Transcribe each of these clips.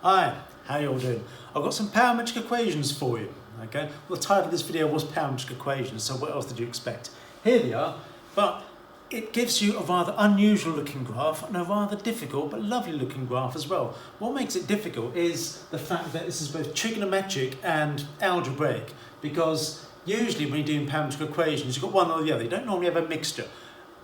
Hi, how you all doing? I've got some parametric equations for you. Okay, well, the title of this video was parametric equations, so what else did you expect? Here they are, but it gives you a rather unusual looking graph and a rather difficult but lovely looking graph as well. What makes it difficult is the fact that this is both trigonometric and algebraic, because usually when you're doing parametric equations, you've got one or the other. You don't normally have a mixture.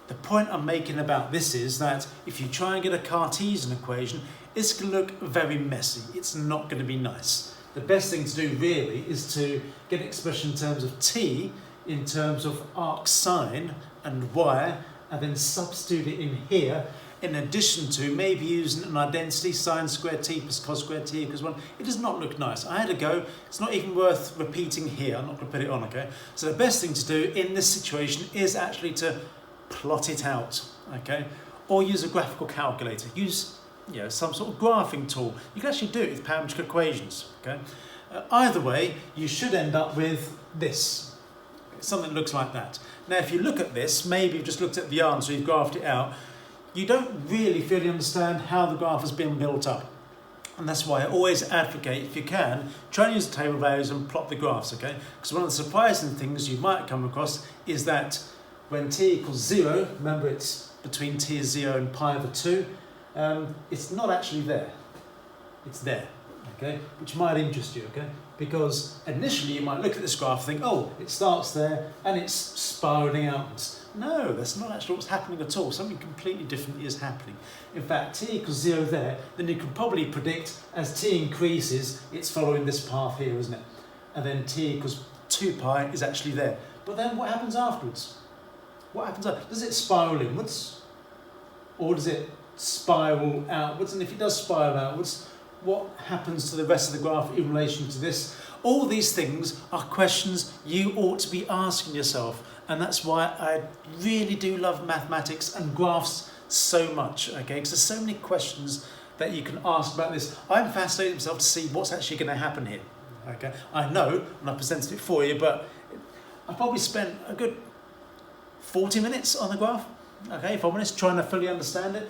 The point I'm making about this is that if you try and get a Cartesian equation, it's going to look very messy. It's not going to be nice. The best thing to do really is to get an expression in terms of t, in terms of arc sine and y, and then substitute it in here, in addition to maybe using an identity, sine squared t plus cos squared t equals 1. It does not look nice. I had a go. It's not even worth repeating here. I'm not going to put it on, okay? So the best thing to do in this situation is actually to plot it out, okay? Or use a graphical calculator. Use some sort of graphing tool. You can actually do it with parametric equations, okay? Either way, you should end up with this. Something that looks like that. Now, if you look at this, maybe you've just looked at the answer, you've graphed it out, you don't really fully understand how the graph has been built up. And that's why I always advocate, if you can, try and use the table values and plot the graphs, okay? Because one of the surprising things you might come across is that when t equals 0, remember it's between t is 0 and pi over 2, it's not actually there. It's there, okay? Which might interest you, okay? Because initially you might look at this graph and think, oh, it starts there and it's spiralling outwards. No, that's not actually what's happening at all. Something completely different is happening. In fact, t equals 0 there, then you can probably predict as t increases, it's following this path here, isn't it? And then t equals 2 pi is actually there. But then what happens afterwards? What happens after? Does it spiral inwards? Or does it spiral outwards? And if it does spiral outwards, what happens to the rest of the graph in relation to this? All these things are questions you ought to be asking yourself. And that's why I really do love mathematics and graphs so much, okay? Because there's so many questions that you can ask about this. I'm fascinated myself to see what's actually going to happen here, okay? I know, and I presented it for you, but I probably spent a good 40 minutes on the graph, okay, if I'm honest, trying to fully understand it.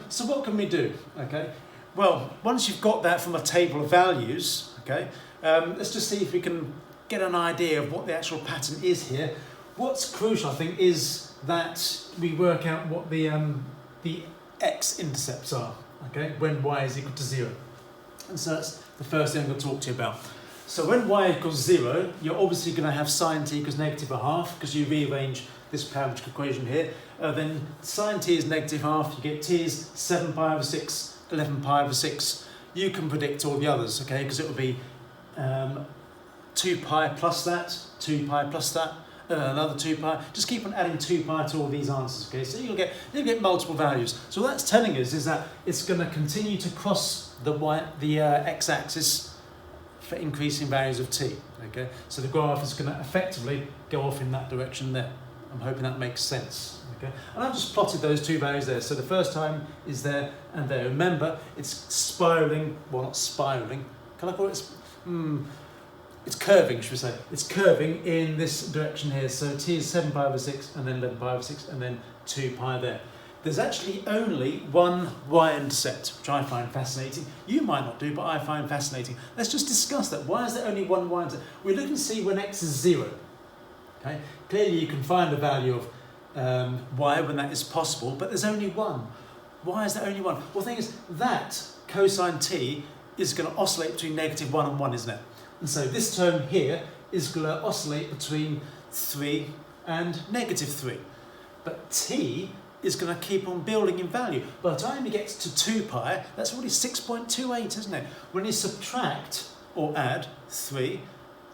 So what can we do, okay? Well, once you've got that from a table of values, okay, let's just see if we can get an idea of what the actual pattern is here. What's crucial, I think, is that we work out what the x-intercepts are, okay, when y is equal to 0. And so that's the first thing I'm going to talk to you about. So when y equals 0, you're obviously going to have sine t equals negative a half, because you rearrange this parametric equation here. Then sine t is negative half, you get t is 7 pi over 6, 11 pi over 6. You can predict all the others, okay, because it will be 2 pi plus that, 2 pi plus that, another 2 pi. Just keep on adding 2 pi to all these answers, okay? So you'll get multiple values. So what that's telling us is that it's going to continue to cross the x-axis for increasing values of t, okay? So the graph is going to effectively go off in that direction there. I'm hoping that makes sense, okay? And I've just plotted those two values there. So the first time is there and there. Remember, it's spiraling, well, not spiraling. Can I call it? It's curving, should we say? It's curving in this direction here. So t is 7 pi over 6, and then 11 pi over 6, and then 2 pi there. There's actually only one y-intercept, which I find fascinating. You might not do, but I find fascinating. Let's just discuss that. Why is there only one y-intercept? We're looking to see when x is 0. Okay? Clearly you can find a value of y when that is possible, but there's only one. Why is there only one? Well, the thing is, that cosine t is going to oscillate between negative 1 and 1, isn't it? And so this term here is going to oscillate between 3 and negative 3. But t is going to keep on building in value. By the time it gets to 2 pi, that's already 6.28, isn't it? When you subtract or add 3,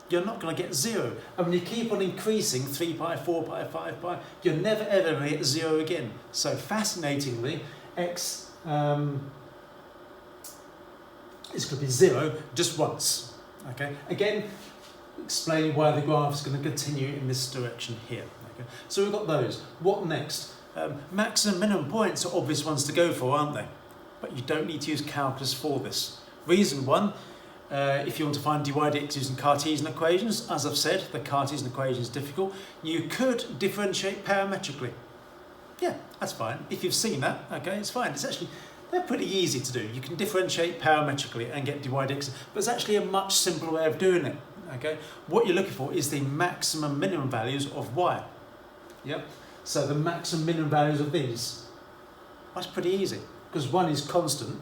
you're not going to get 0. And when you keep on increasing 3 pi, 4 pi, 5 pi, you're never ever going to get 0 again. So fascinatingly, x is going to be 0 just once. Okay. Again, explaining why the graph is going to continue in this direction here. Okay. So we've got those. What next? Maximum minimum points are obvious ones to go for, aren't they? But you don't need to use calculus for this. Reason one, if you want to find dy dx using Cartesian equations, as I've said, the Cartesian equation is difficult. You could differentiate parametrically. Yeah, that's fine. If you've seen that, okay, it's fine. It's actually they're pretty easy to do. You can differentiate parametrically and get dy dx, but it's actually a much simpler way of doing it. Okay, what you're looking for is the maximum minimum values of y. Yep. So the maximum minimum values of these. That's pretty easy because one is constant.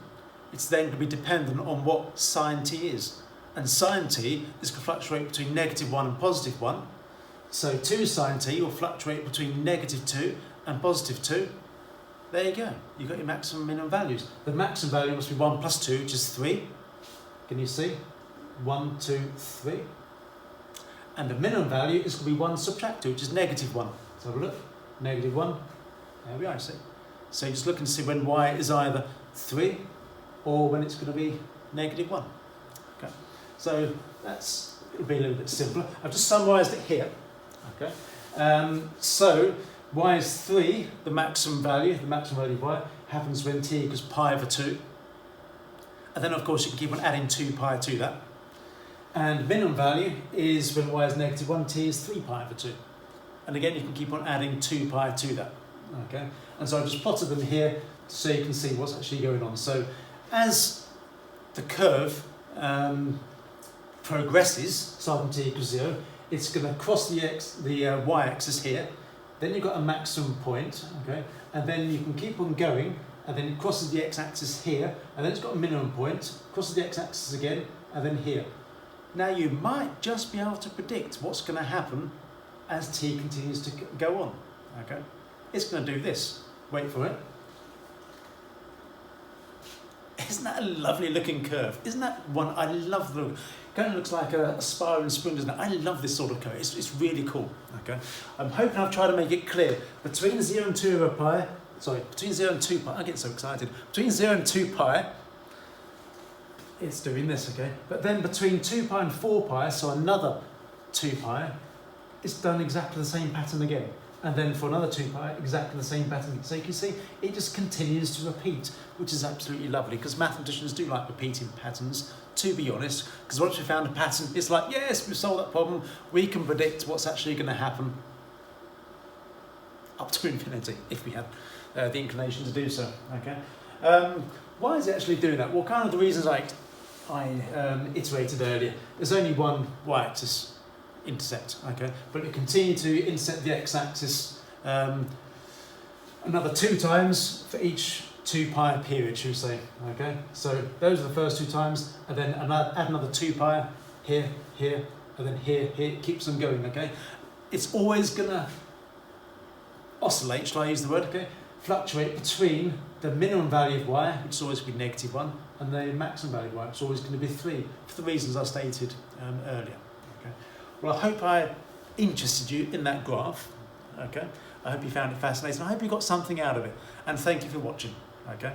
It's then going to be dependent on what sine t is, and sine t is going to fluctuate between -1 and +1. So 2 sine t will fluctuate between -2 and +2. There you go. You've got your maximum minimum values. The maximum value must be 1 plus 2, which is 3. Can you see? 1, 2, 3. And the minimum value is going to be 1 subtract 2, which is -1. Let's have a look. -1. There we are, see. So you're just looking to see when y is either 3 or when it's going to be -1. Okay. So that's going to be a little bit simpler. I've just summarised it here. Okay. So y is 3, the maximum value of y, happens when t equals pi over 2. And then of course you can keep on adding 2 pi to that. And minimum value is when y is -1, t is 3 pi over 2. And again you can keep on adding 2 pi to that. Okay. And so I've just plotted them here so you can see what's actually going on. So as the curve progresses, starting t equals 0, it's going to cross the y-axis here. Then you've got a maximum point, okay, and then you can keep on going, and then it crosses the x-axis here, and then it's got a minimum point, crosses the x-axis again, and then here. Now you might just be able to predict what's going to happen as t continues to go on, okay. It's going to do this. Wait for it. Isn't that a lovely looking curve? Isn't that one? I love the look. It kind of looks like a spiral and spring, doesn't it? I love this sort of curve. It's really cool. Okay. I'm hoping I've tried to make it clear. Between 0 and 2 over pi, between 0 and 2 pi, I get so excited. Between 0 and 2 pi, it's doing this, okay? But then between 2 pi and 4 pi, so another 2 pi, it's done exactly the same pattern again. And then for another 2 pi, exactly the same pattern. So you can see it just continues to repeat, which is absolutely lovely because mathematicians do like repeating patterns, to be honest, because once we found a pattern, it's like, yes, we've solved that problem, we can predict what's actually going to happen up to infinity, if we had the inclination to do so, okay? Why is it actually doing that? Well, kind of the reasons I iterated earlier. There's only one y-axis intersect, okay, but it continue to intersect the x-axis another 2 times for each 2 pi period, should we say, okay? So those are the first 2 times, and then add another 2 pi here, here, and then here, here. It keeps them going, okay? It's always gonna oscillate, shall I use the word, okay? Fluctuate between the minimum value of y, which is always going to be -1, and the maximum value of y, which is always going to be 3, for the reasons I stated earlier. Well, I hope I interested you in that graph, okay? I hope you found it fascinating. I hope you got something out of it, and thank you for watching, okay?